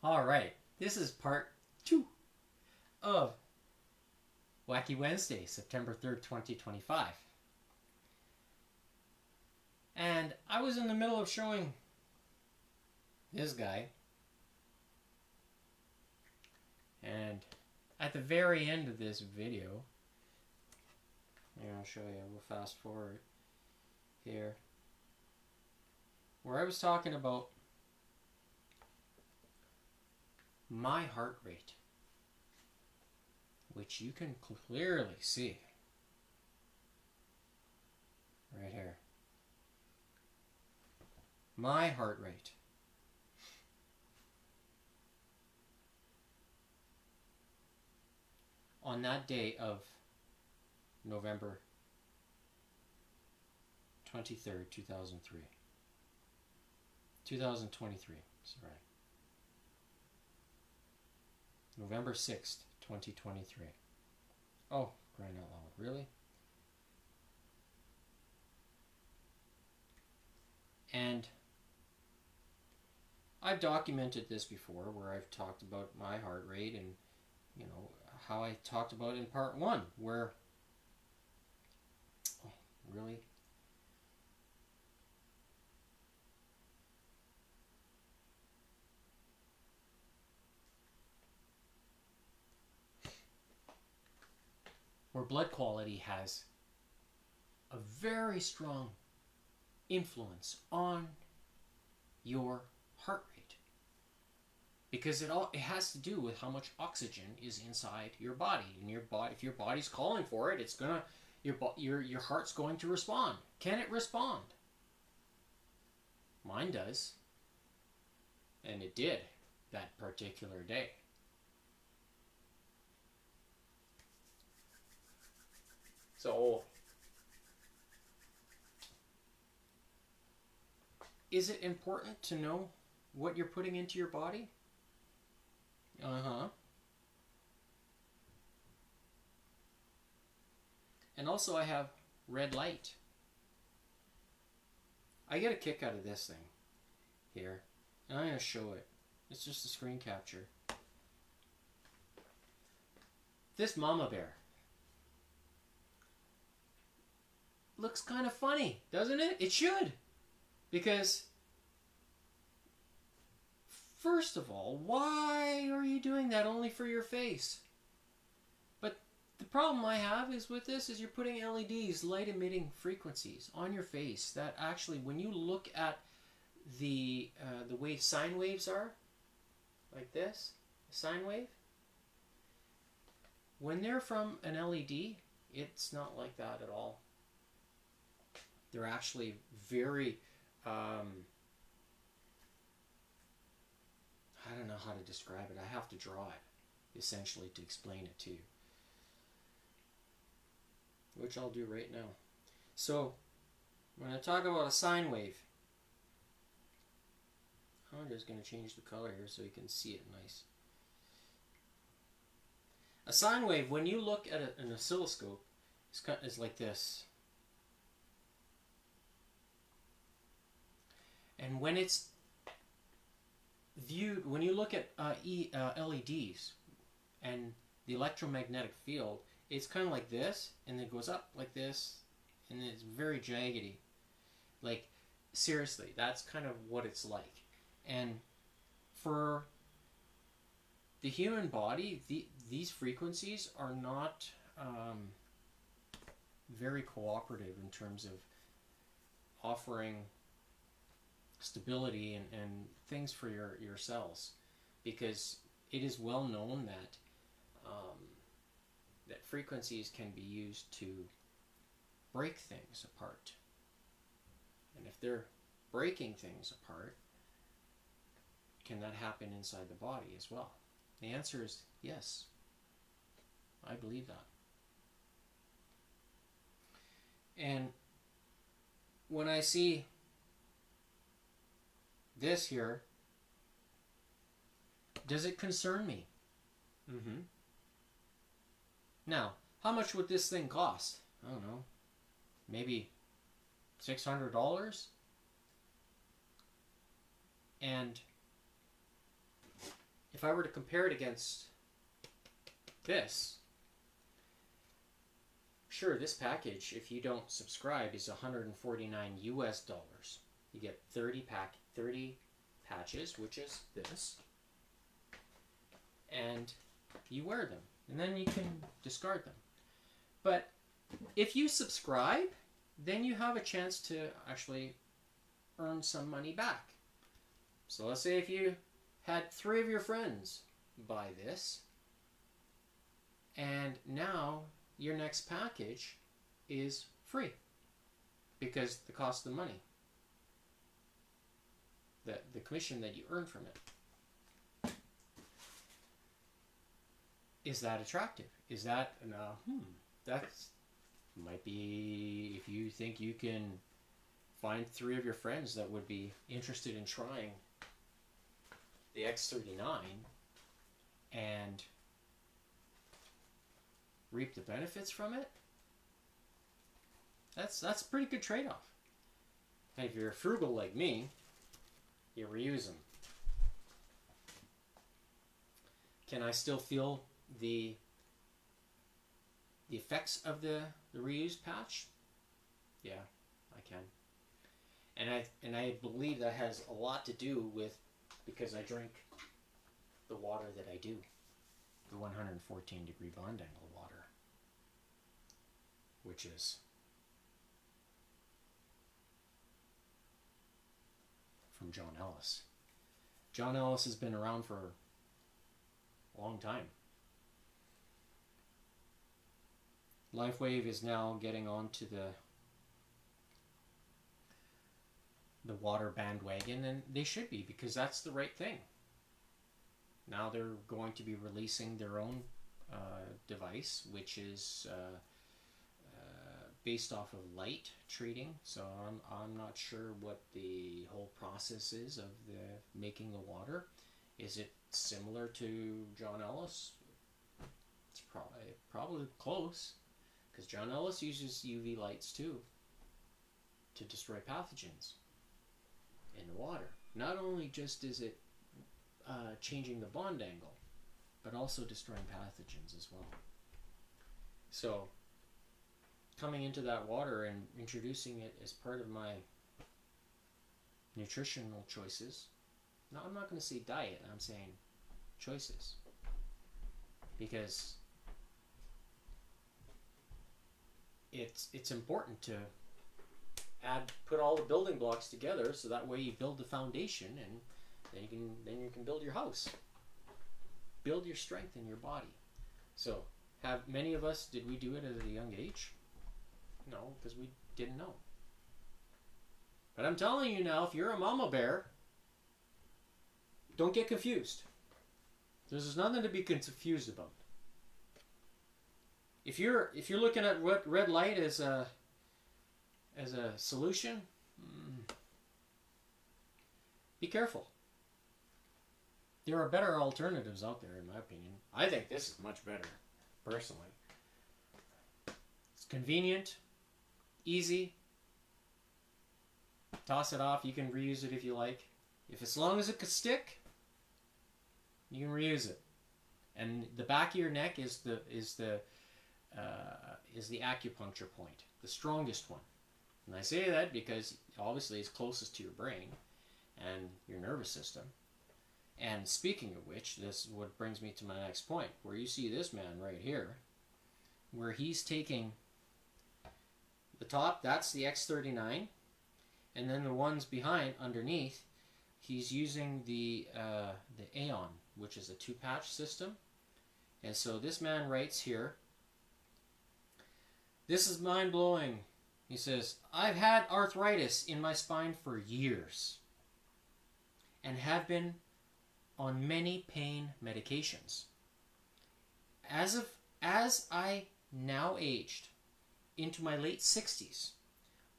All right, this is part 2 of Wacky Wednesday, September 3rd, 2025. And I was in the middle of showing this guy. And at the very end of this video, I'll show you, we'll fast forward here, where I was talking about my heart rate, which you can clearly see right here. My heart rate. On that day of November 23rd, 2003. 2023, sorry. November 6th, 2023. Oh, crying out loud, really? And I've documented this before, where I've talked about my heart rate and, how I talked about in part 1, where, oh, really? Where blood quality has a very strong influence on your heart rate, because it has to do with how much oxygen is inside your body. And your body, if your body's calling for it, it's gonna your heart's going to respond. Can it respond? Mine does, and it did that particular day. So, is it important to know what you're putting into your body? And also I have red light. I get a kick out of this thing here, and I'm going to show it. It's just a screen capture. This mama bear looks kind of funny, doesn't it? It should. Because, first of all, why are you doing that only for your face? But the problem I have is with this is you're putting LEDs, light emitting frequencies, on your face that actually, when you look at the way sine waves are, like this, a sine wave, when they're from an LED, it's not like that at all. They're actually very, I don't know how to describe it. I have to draw it, essentially, to explain it to you. Which I'll do right now. So, when I talk about a sine wave, I'm just going to change the color here so you can see it nice. A sine wave, when you look at an oscilloscope, is like this. And when it's viewed, when you look at LEDs and the electromagnetic field, it's kind of like this, and it goes up like this, and it's very jaggedy. Like, seriously, that's kind of what it's like. And for the human body, these frequencies are not very cooperative in terms of offering stability and things for your cells, because it is well known that that frequencies can be used to break things apart. And if they're breaking things apart, can that happen inside the body as well? The answer is yes. I believe that. And when I see this here, does it concern me? Now, how much would this thing cost? I don't know. Maybe $600? And if I were to compare it against this, sure, this package, if you don't subscribe, is $149 US. You get 30 patches, which is this, and you wear them, and then you can discard them. But if you subscribe, then you have a chance to actually earn some money back. So let's say if you had 3 of your friends buy this, and now your next package is free because the cost of the money, the commission that you earn from it. Is that attractive? Is that that's might be, if you think you can find 3 of your friends that would be interested in trying the X39 and reap the benefits from it. That's a pretty good trade-off. And if you're frugal like me, you reuse them. Can I still feel the effects of the reused patch? Yeah, I can. And I believe that has a lot to do with, because I drink the water that I do, the 114 degree bond angle water, which is from John Ellis. John Ellis has been around for a long time. LifeWave is now getting onto the water bandwagon, and they should be, because that's the right thing. Now they're going to be releasing their own device, which is based off of light treating. So I'm not sure what the whole process is of the making the water. Is it similar to John Ellis? It's probably close, because John Ellis uses UV lights too to destroy pathogens in the water. Not only just is it changing the bond angle, but also destroying pathogens as well. So coming into that water and introducing it as part of my nutritional choices. No, I'm not going to say diet, I'm saying choices. Because it's important to put all the building blocks together, so that way you build the foundation, and then you can build your house. Build your strength in your body. So, have many of us, did we do it at a young age? No, because we didn't know. But I'm telling you now, if you're a mama bear, don't get confused. There's nothing to be confused about. If you're looking at red light as a solution, be careful. There are better alternatives out there, in my opinion. I think this is much better, personally. It's convenient, easy. Toss it off. You can reuse it if you like. As long as it could stick, you can reuse it. And the back of your neck is the acupuncture point, the strongest one. And I say that because obviously it's closest to your brain and your nervous system. And speaking of which, this is what brings me to my next point, where you see this man right here, where he's taking the top, that's the X39, and then the ones behind, underneath, he's using the Aeon, which is a 2-patch system. And so this man writes here, "This is mind-blowing." He says, "I've had arthritis in my spine for years and have been on many pain medications. As I now aged into my late 60s,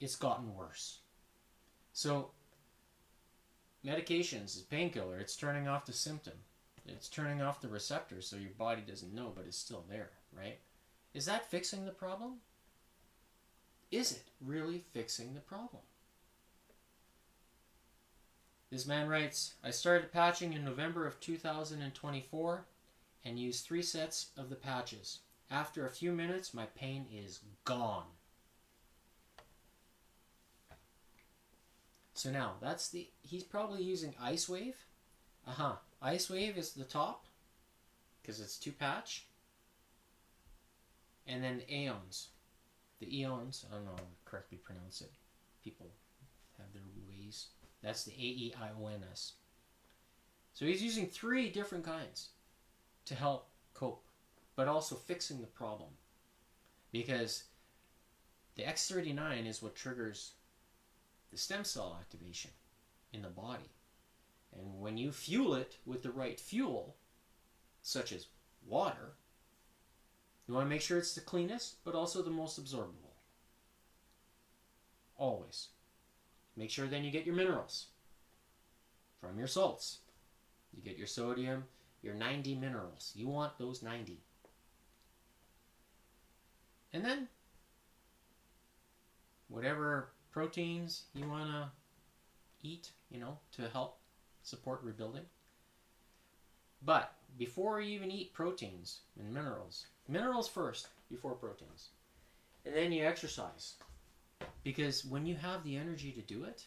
it's gotten worse." So medications is painkiller. It's turning off the symptom. It's turning off the receptors, so your body doesn't know, but it's still there, right? Is that fixing the problem? Is it really fixing the problem? This man writes, I started patching in November of 2024 and used 3 sets of the patches. After a few minutes, my pain is gone. So now, he's probably using Ice Wave. Ice Wave is the top, because it's 2 patch. And then Aeons. The Eons, I don't know how to correctly pronounce it. People have their ways. That's the AEIONS. So he's using 3 different kinds to help cope, but also fixing the problem. Because the X39 is what triggers the stem cell activation in the body. And when you fuel it with the right fuel, such as water, you want to make sure it's the cleanest, but also the most absorbable. Always. Make sure then you get your minerals from your salts. You get your sodium, your 90 minerals. You want those 90. And then, whatever proteins you want to eat, to help support rebuilding. But before you even eat proteins and minerals first before proteins. And then you exercise. Because when you have the energy to do it,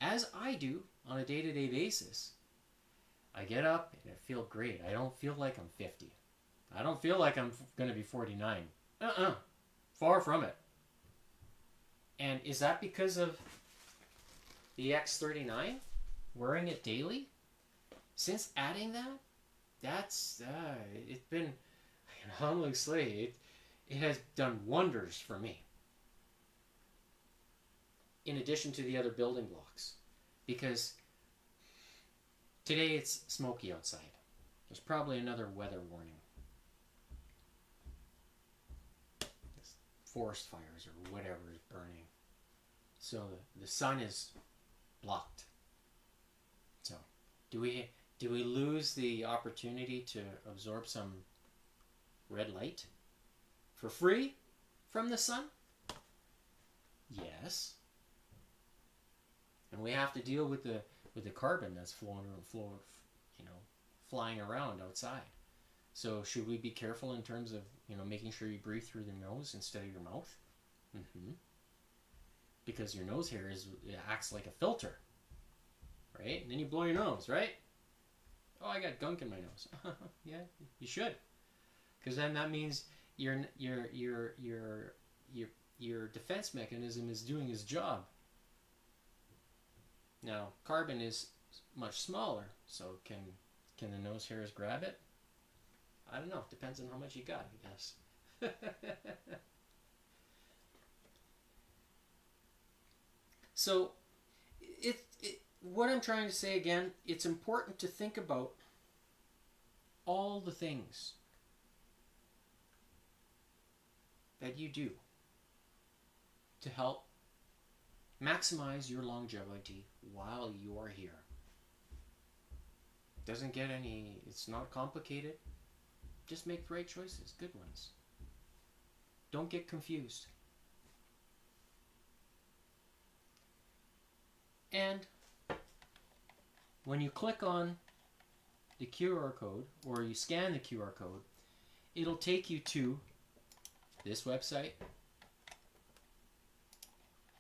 as I do on a day-to-day basis, I get up and I feel great. I don't feel like I'm 50. I don't feel like I'm going to be 49. Far from it. And is that because of the X39? Wearing it daily? Since adding that, it's been, I can humbly say, it has done wonders for me. In addition to the other building blocks. Because today it's smoky outside. There's probably another weather warning. Forest fires or whatever is burning. So the sun is blocked. So do we lose the opportunity to absorb some red light for free from the sun? Yes. And we have to deal with the carbon that's flying around outside. So should we be careful in terms of making sure you breathe through the nose instead of your mouth? Because your nose hair acts like a filter, right? And then you blow your nose, right? Oh, I got gunk in my nose. Yeah, you should, because then that means your defense mechanism is doing its job. Now, carbon is much smaller, so can the nose hairs grab it? I don't know. Depends on how much you got, I guess. So, what I'm trying to say again, it's important to think about all the things that you do to help maximize your longevity while you are here. It's not complicated. Just make the right choices, good ones. Don't get confused. And when you click on the QR code, or you scan the QR code, it'll take you to this website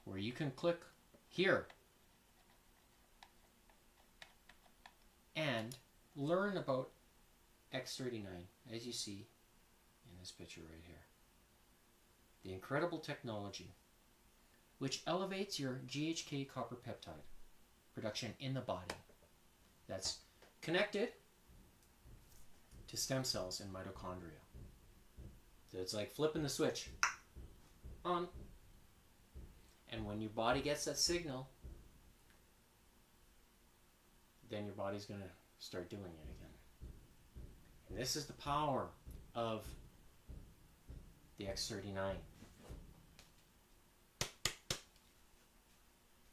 where you can click here and learn about X39, as you see in this picture right here. The incredible technology which elevates your GHK copper peptide production in the body that's connected to stem cells in mitochondria. So it's like flipping the switch on. And when your body gets that signal, then your body's going to start doing it again. And this is the power of the X39.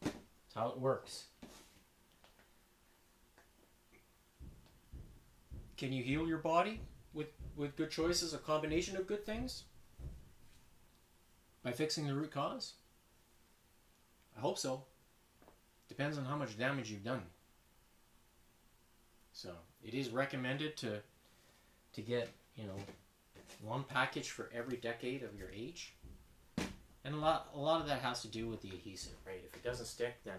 That's how it works. Can you heal your body with good choices, a combination of good things? By fixing the root cause? I hope so. Depends on how much damage you've done. So it is recommended to get, you know, one package for every decade of your age. And a lot of that has to do with the adhesive, right? If it doesn't stick, then,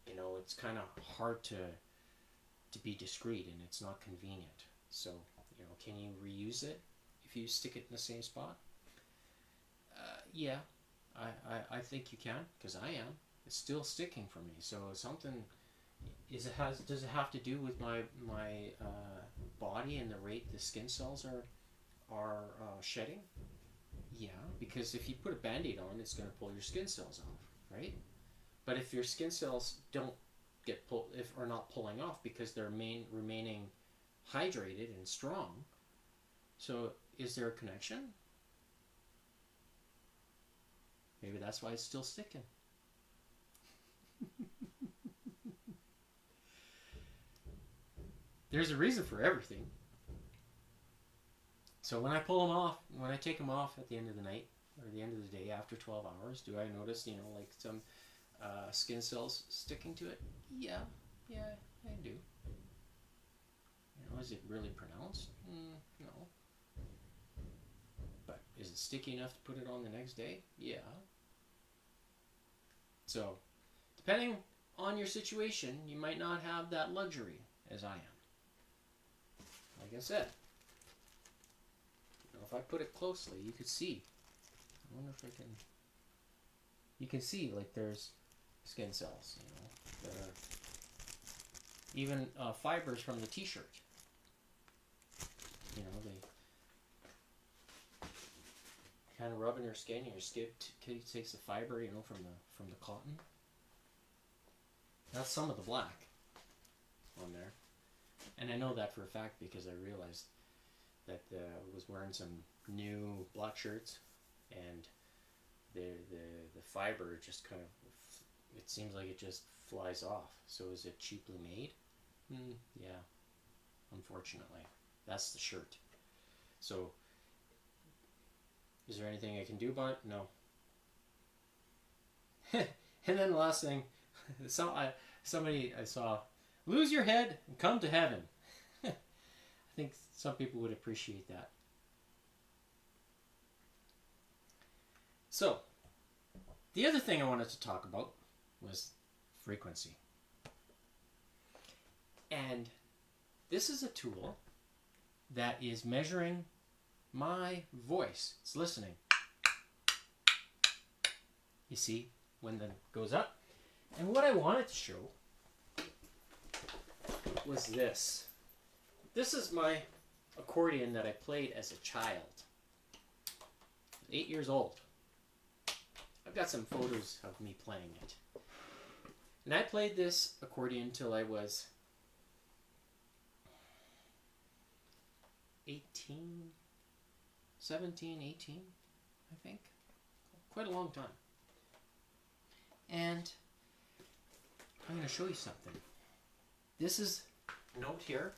you know, it's kind of hard to be discreet, and it's not convenient. So, you know, can you reuse it if you stick it in the same spot? Yeah, I think you can, because I am. It's still sticking for me. So something does it have to do with my body and the rate the skin cells are shedding? Yeah, because if you put a Band-Aid on, it's going to pull your skin cells off, right? But if your skin cells don't get are not pulling off because they're remaining hydrated and strong, so is there a connection? Maybe that's why it's still sticking. There's a reason for everything. So when I pull them off, when I take them off at the end of the night, or the end of the day after 12 hours, do I notice, you know, like some skin cells sticking to it? Yeah, I do. You know, is it really pronounced? No. But is it sticky enough to put it on the next day? Yeah. So, depending on your situation, you might not have that luxury as I am. Like I said, you know, if I put it closely, you could see. I wonder if I can. You can see, like, there's skin cells, you know. There are even fibers from the t-shirt. You know, they kind of rub in your skin, and your skin takes the fiber, you know, from the cotton. That's some of the black on there. And I know that for a fact because I realized that I was wearing some new black shirts, and the fiber just kind of, it seems like it just flies off. So is it cheaply made? Yeah, unfortunately. That's the shirt. So, is there anything I can do about it? No. And then the last thing, somebody I saw, lose your head and come to heaven. I think some people would appreciate that. So, the other thing I wanted to talk about was frequency. And this is a tool that is measuring my voice. It's listening. You see, when it goes up. And what I wanted to show was this. This is my accordion that I played as a child. 8 years old. I've got some photos of me playing it. And I played this accordion till I was 17, 18, I think. Quite a long time. And I'm going to show you something. This is a note here.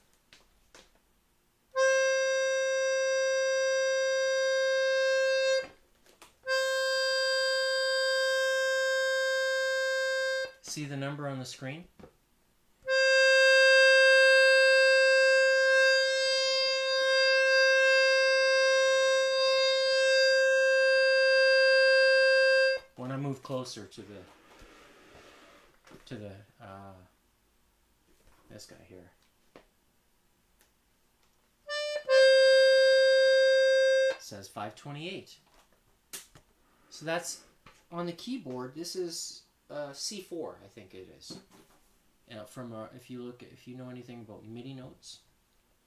See the number on the screen? When I move closer to this guy here. It says 528. So that's on the keyboard. This is C4, I think it is. If you know anything about MIDI notes,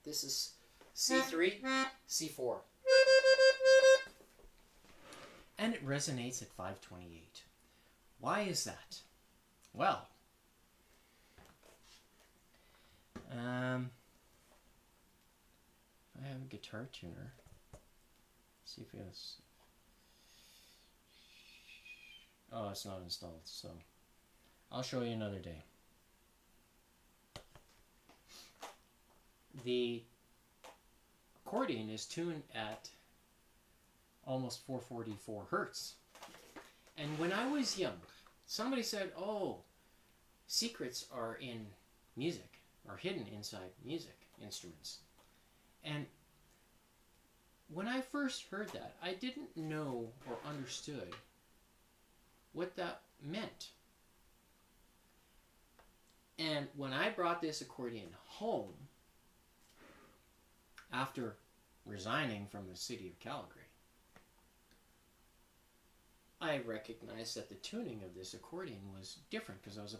this is C3, C4. And it resonates at 528. Why is that? Well, I have a guitar tuner. See if it's... Oh, it's not installed, so I'll show you another day. The accordion is tuned at almost 444 hertz. And when I was young, somebody said, oh, secrets are in music, are hidden inside music instruments. And when I first heard that, I didn't know or understood what that meant. And when I brought this accordion home, after resigning from the city of Calgary, I recognized that the tuning of this accordion was different because I was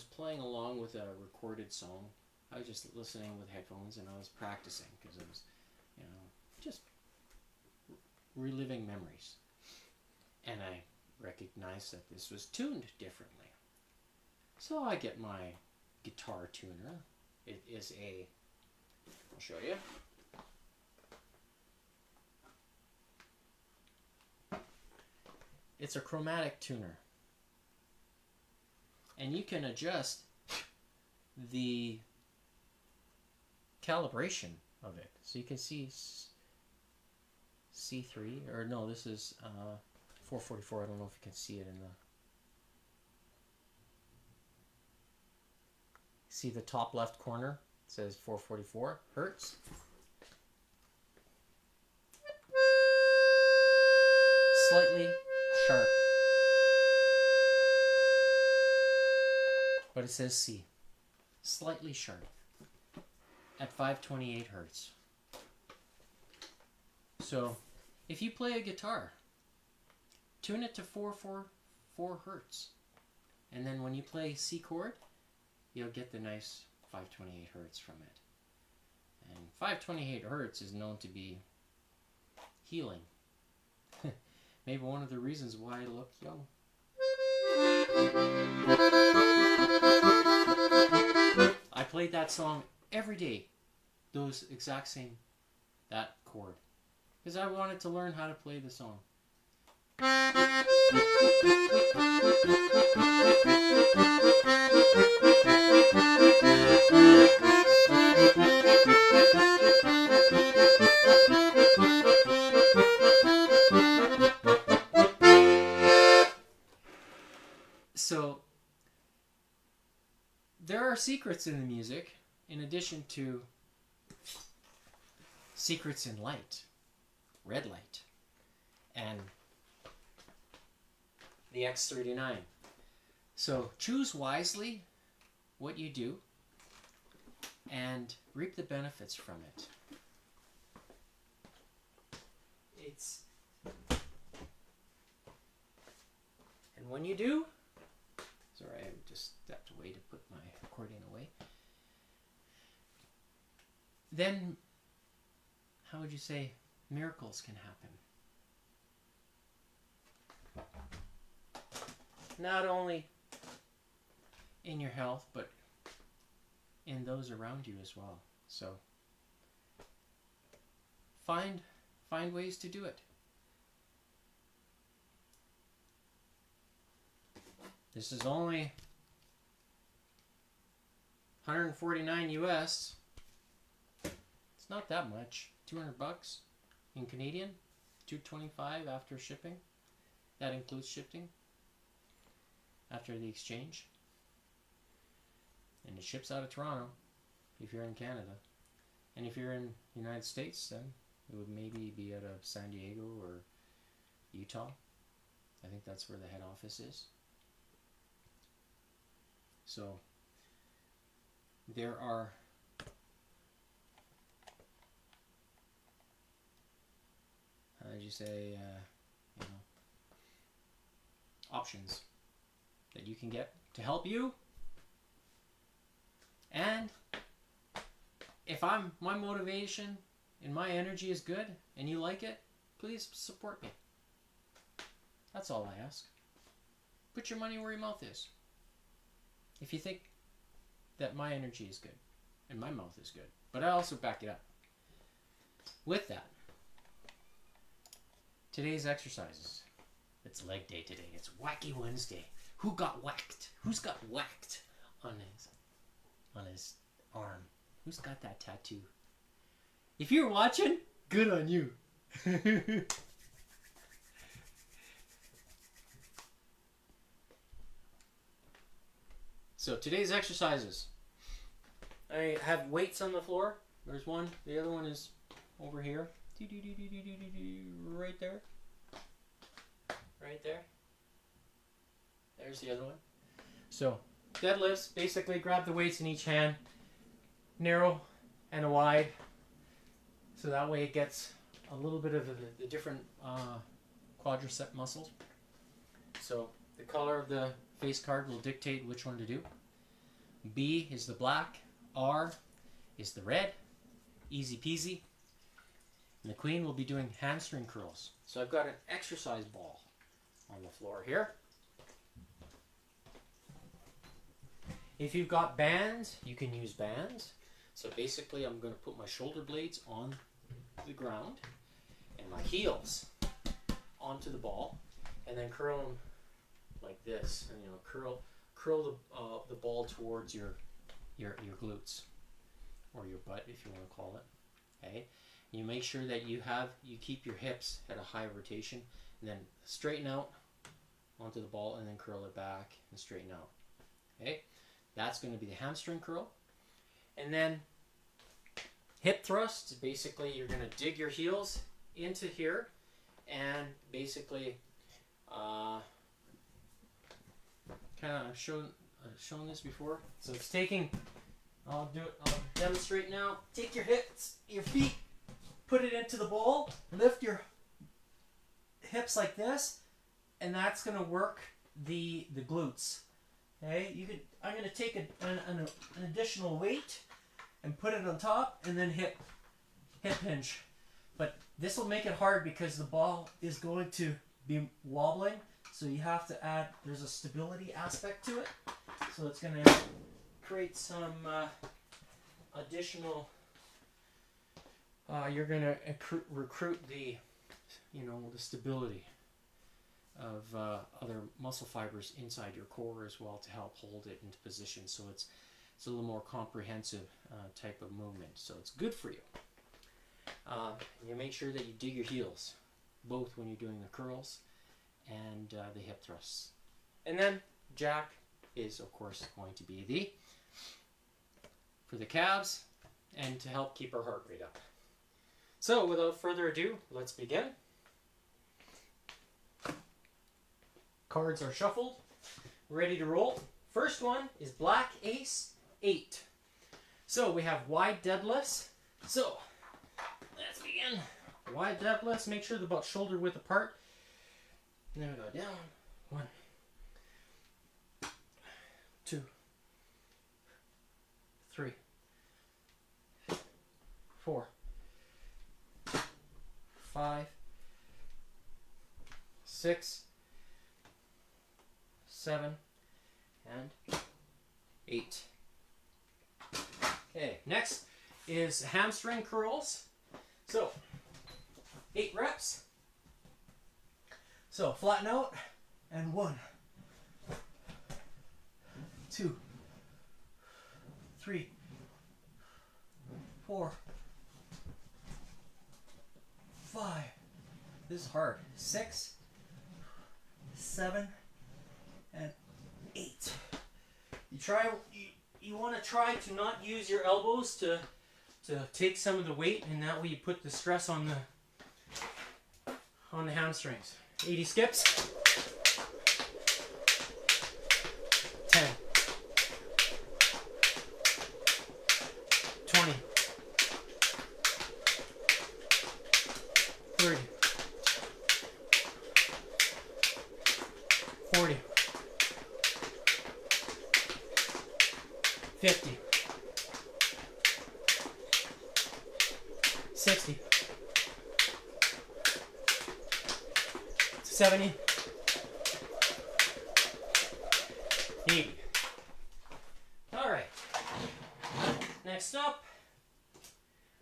playing along with a recorded song. I was just listening with headphones and I was practicing because I was, just reliving memories. And I recognized that this was tuned differently. So I get my guitar tuner. It is I'll show you. It's a chromatic tuner. And you can adjust the calibration of it. So you can see C3, or no, this is 444. I don't know if you can see it in the... See the top left corner? It says 444 hertz. Slightly sharp. But it says C. Slightly sharp. At 528 hertz. So, if you play a guitar, tune it to 444 hertz. And then when you play C chord, you'll get the nice 528 hertz from it. And 528 hertz is known to be healing. Maybe one of the reasons why I look young. I played that song every day. Those exact same, that chord. Because I wanted to learn how to play the song. So, there are secrets in the music, in addition to secrets in light, red light, and the X39. So, choose wisely what you do and reap the benefits from it. And when you do, sorry, I just stepped away to put my accordion away. Then, how would you say, miracles can happen. Not only in your health, but in those around you as well. So, find ways to do it. This is only $149 US. It's not that much. $200 in Canadian. $225 after shipping. That includes shipping after the exchange. And it ships out of Toronto if you're in Canada. And if you're in the United States, then it would maybe be out of San Diego or Utah. I think that's where the head office is. So there are how did you say options that you can get to help you. And if my motivation and my energy is good and you like it, please support me. That's all I ask. Put your money where your mouth is. If you think that my energy is good and my mouth is good, but I also back it up. With that, today's exercises. It's leg day today. It's Wacky Wednesday. Who got whacked? Who's got whacked on his arm? Who's got that tattoo? If you're watching, good on you. So today's exercises. I have weights on the floor. There's one. The other one is over here. Right there. Right there. There's the other one. So deadlifts, basically grab the weights in each hand, narrow and wide, so that way it gets a little bit of the different quadricep muscles. So the color of the face card will dictate which one to do. B is the black, R is the red, easy peasy. And the queen will be doing hamstring curls. So I've got an exercise ball on the floor here. If you've got bands, you can use bands. So basically I'm going to put my shoulder blades on the ground and my heels onto the ball, and then curl them like this, and curl the ball towards your glutes, or your butt if you want to call it. Okay, you make sure that you keep your hips at a high rotation, and then straighten out onto the ball, and then curl it back and straighten out. Okay, that's going to be the hamstring curl. And then hip thrust, basically you're going to dig your heels into here, and basically kind of I've shown this before. So it's taking, I'll demonstrate now. Take your feet, put it into the ball, lift your hips like this, and that's going to work the glutes. Okay, I'm going to take an additional weight and put it on top, and then hip hinge. But this will make it hard because the ball is going to be wobbling, so you have to add, there's a stability aspect to it. So it's going to create some additional, you're going to recruit the stability of other muscle fibers inside your core as well, to help hold it into position. So it's a little more comprehensive type of movement. So it's good for you. You make sure that you dig your heels, both when you're doing the curls and the hip thrusts. And then jack is of course going to be for the calves and to help keep our heart rate up. So without further ado, let's begin. Cards are shuffled, ready to roll. First one is Black Ace 8. So we have wide deadlifts. So let's begin. Wide deadlifts, make sure they're about shoulder width apart. And then we go down. 1, 2, 3, 4, 5, 6, 7, and 8. Okay, next is hamstring curls. So 8 reps. So flatten out, and 1, 2, 3, 4, 5. This is hard. 6, 7, and 8. You want to try to not use your elbows to take some of the weight, and that way you put the stress on the hamstrings. 80 skips. 10. 20. 30. 40. 50. 60. 70. 80. All right. Next up,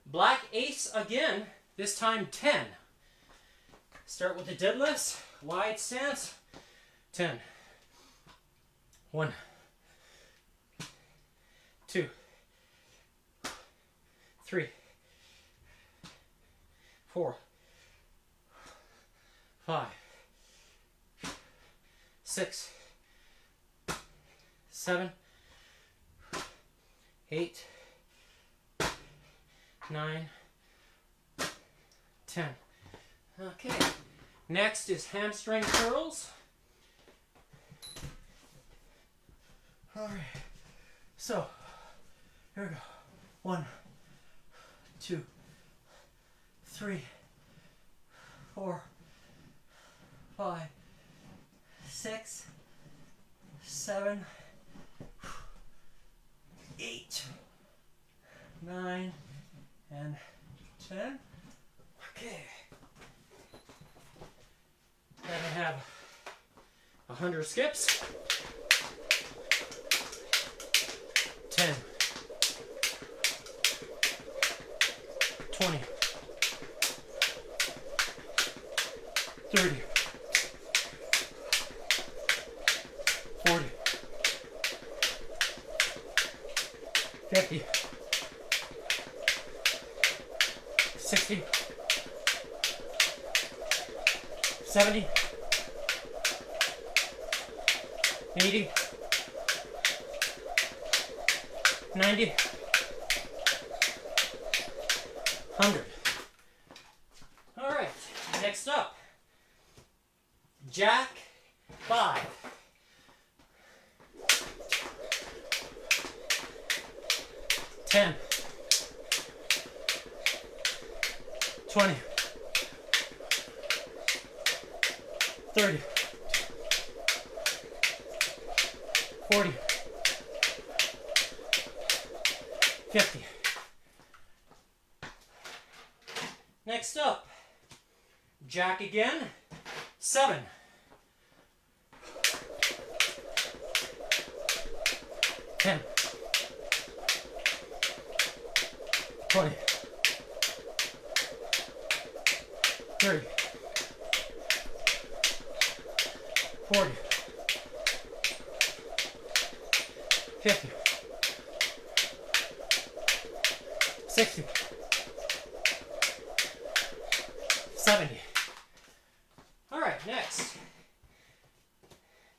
Black Ace again, this time 10. Start with the deadlifts, wide stance, 10. 1, 2, 3, 4, 5, 6, 7, 8, 9, 10. Okay, next is hamstring curls. All right, so here we go. 1, 2, 3, 4, 5, 6, 7, 8, 9, and 10. Okay. Then I have 100 skips. 10, 20, 30, 40, 50, 60, 70, 80, 90, 100. All right, next up, jack 5. 10, 20, 30, 40, 50. Next up, jack again, 7. 10, 20, 30, 40, 50, 60, 70. All right, next.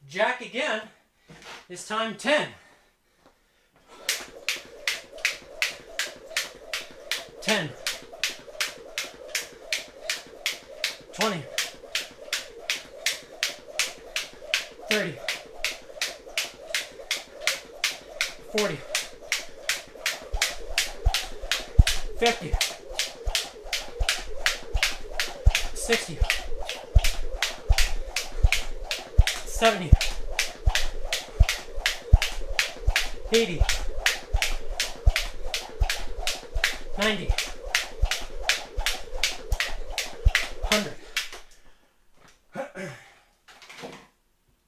Jack again. This time 10. 10, 20, 30, 40, 50, 60, 70, 80, 90, 100.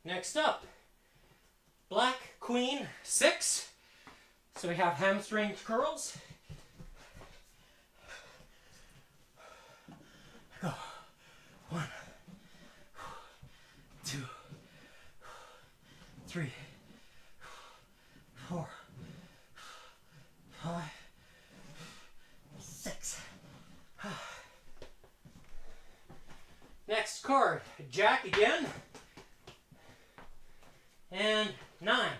Next up, black queen 6. So we have hamstring curls. Go. 1, 2, 3, 4, 5, 6. Next card, jack again, and 9.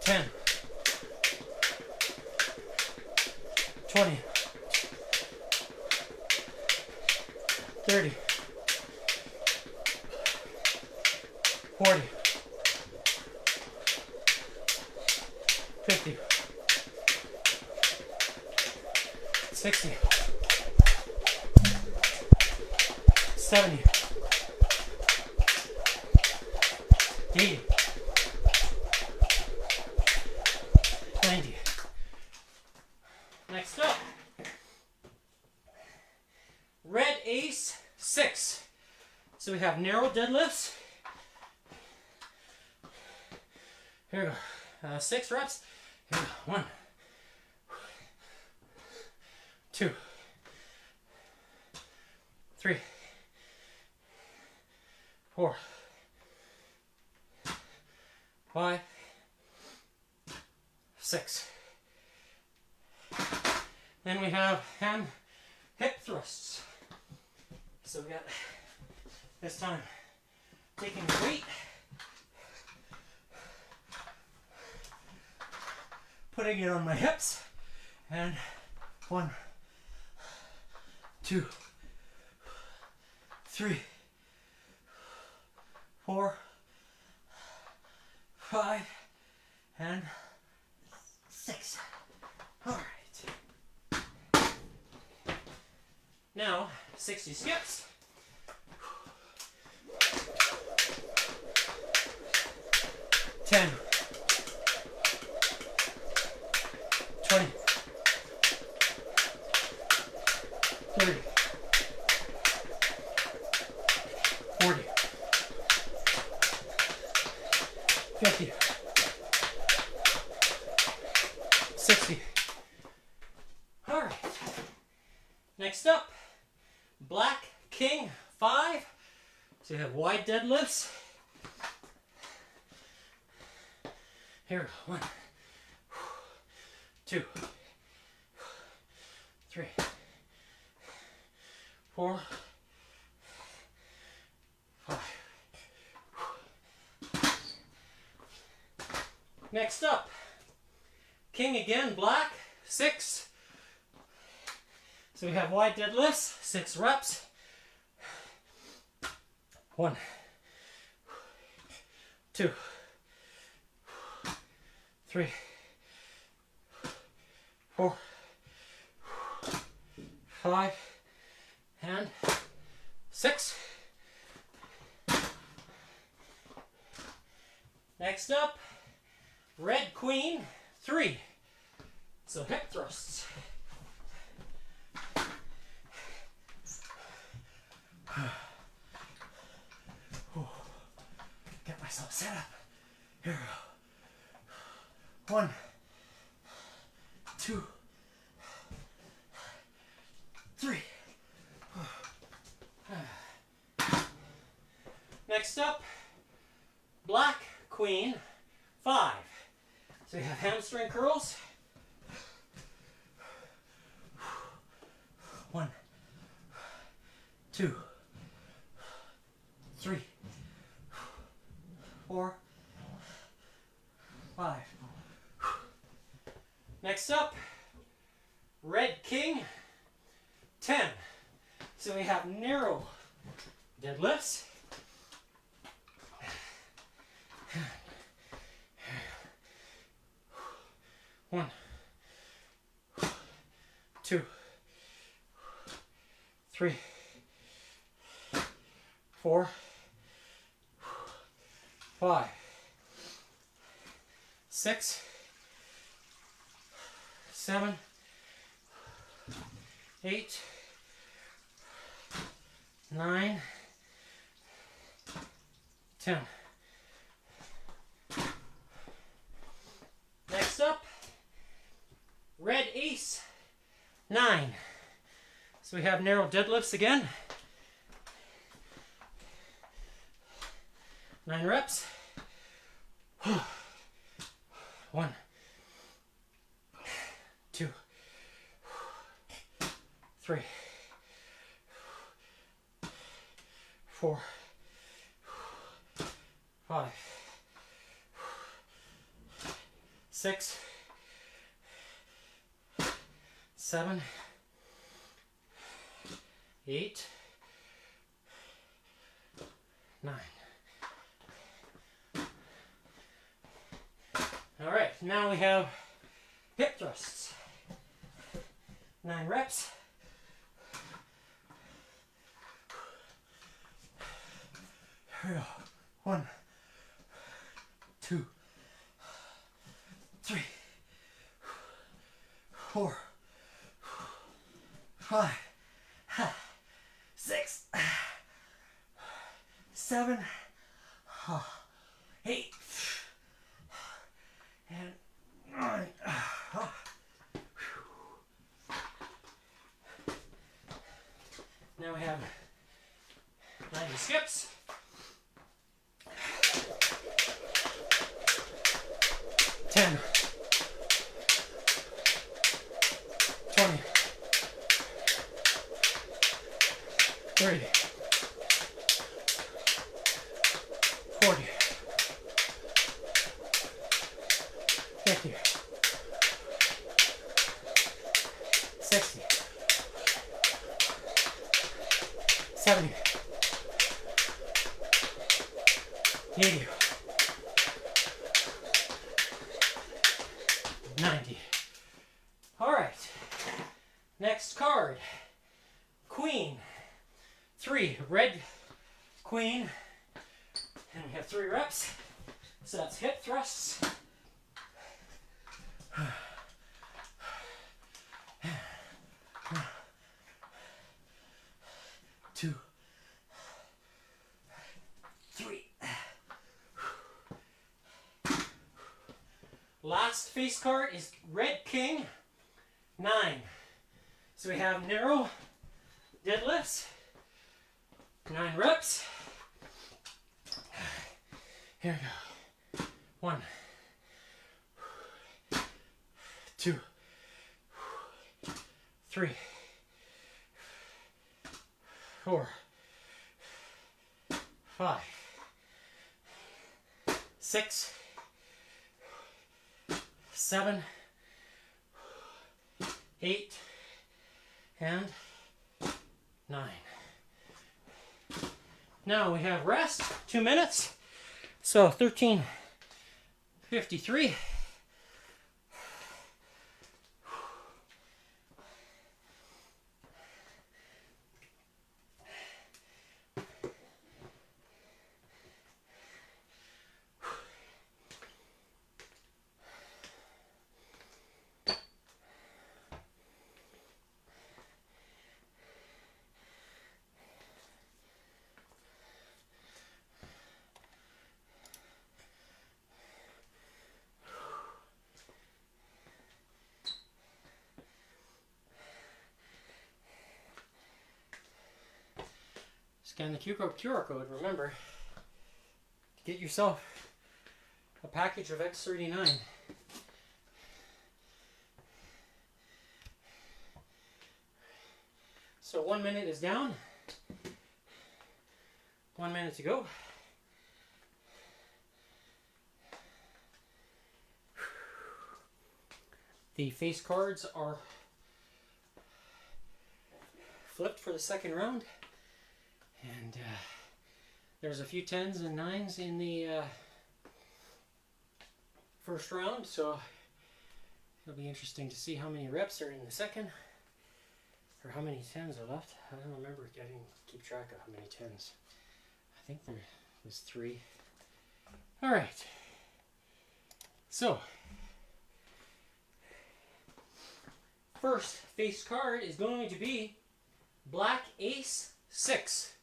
10, 20, 30, 40, 50, 60, 70, 80, 90. Next up, red ace 6. So we have narrow deadlifts. Here we go. 6 reps. Here we go. 1, 2, 3, 4, 5, 6. Then we have hip thrusts. So we got This time, taking the weight, putting it on my hips, and 1, 2, 3, 4, 5, and 6. All right. Now, 60 skips. 10, 20, 30, 40, 50, 60. All right. Next up, Black King 5. So you have wide deadlifts. Here we go. 1, 2, 3, 4, 5. Next up, King again, black, 6. So we have wide deadlifts, 6 reps. 1, 2, 3, 4, 5, and 6. Next up, Red Queen 3. So hip thrusts. Get myself set up. Here we go. 1, 2, 3. Next up, Black Queen 5. So you have hamstring curls. 1, 2, 3, 4, 5. Next up, Red King 10. So we have narrow deadlifts. 1, 2, 3, 4, 5, 6, 7, 8, 9, 10. Next up, Red Ace 9. So we have narrow deadlifts again. 9 reps. 1, 2, 3, 4, 5, 6, 7, 8, 9. All right, now we have hip thrusts. 9 reps. Here we go. 1, 2, 3, 4, 5, 6, 7, 8, and 9. Now we have 90 skips. 10, 20, 30, 50, 60, 70, 80, 90. All right, next card, Queen. 3, red Queen, and we have 3 reps, so that's hip thrusts. 2, 3. Last face card is red king, 9. So we have narrow deadlifts, 9 reps. Here we go. 1, 2, 3, 4, 5, 6, 7, 8, and 9. Now we have rest, 2 minutes. So 13:53. Scan the QR code, remember, to get yourself a package of X39. So 1 minute is down, 1 minute to go. The face cards are flipped for the second round. And there's a few 10s and 9s in the first round, so it'll be interesting to see how many reps are in the second, or how many 10s are left. I don't remember, I didn't keep track of how many 10s. I think there was 3. All right, so first face card is going to be Black Ace 6.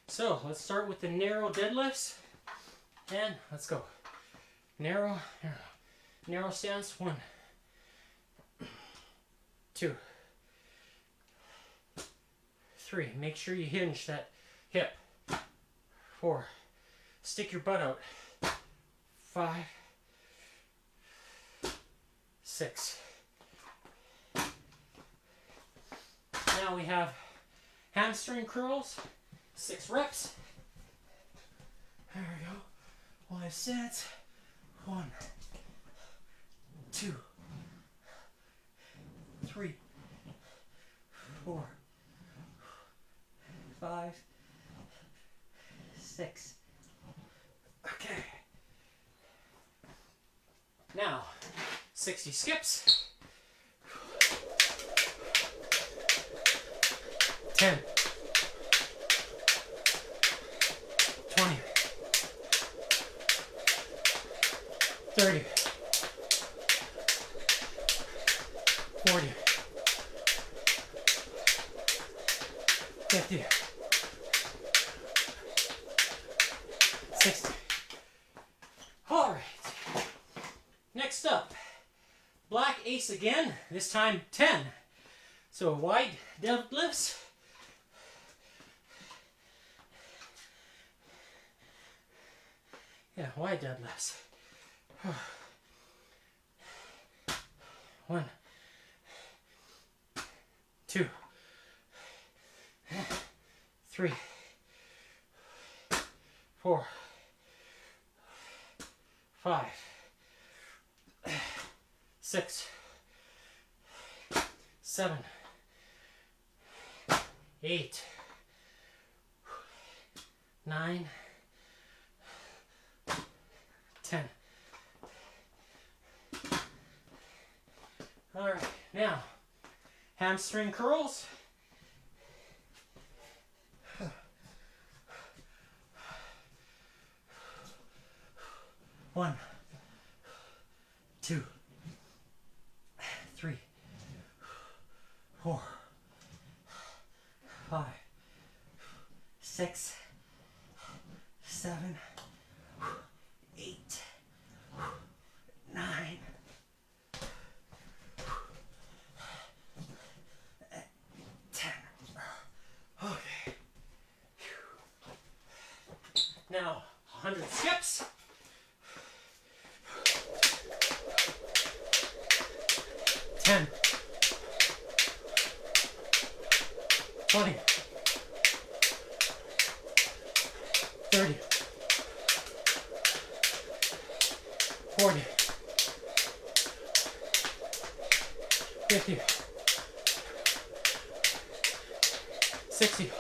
So let's start with the narrow deadlifts, and let's go. Narrow, narrow, narrow stance. 1, 2, 3. Make sure you hinge that hip. 4. Stick your butt out. 5, 6. Now we have hamstring curls. 6 reps. There we go. 1 sets. 1, 2, 3, 4, 5, 6. Okay. Now, 60 skips. 10. 20, 30, 40, 50, 60. All right. Next up, Black Ace again, this time 10. So wide deadlifts. Yeah, wide deadlifts. 1, 2, 3, 4, 5, 6, 7, 8, 9, 10. All right, now hamstring curls. One, 2, 3, 4, 5, 6, 7, 8, 9, 10. Okay. Now 100 skips. 10, 20, 30, 40, 50, 60,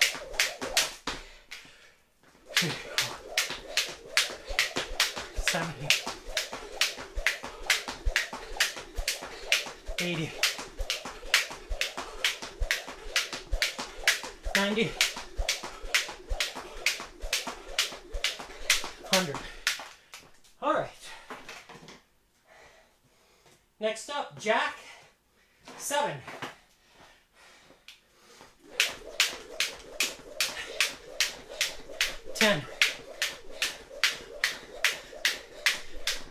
70, 80, 90, 100. All right. Next up, jack, 7. 10,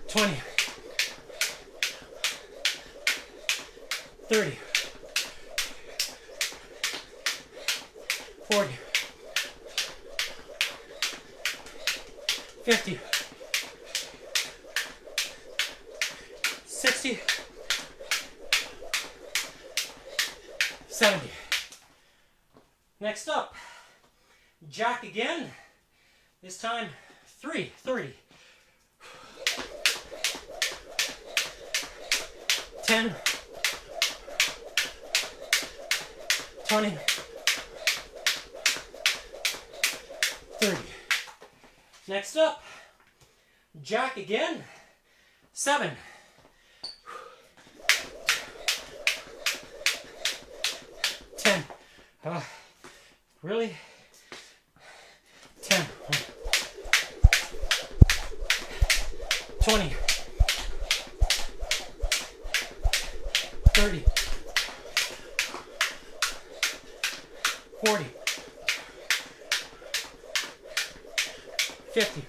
20, 30, 40, 50, 60, 70. Next up, jack again. This time, 3, 30, 10, 20, 30. Next up, jack again, 7, 10, really? 10, 20, 30, 40, 50,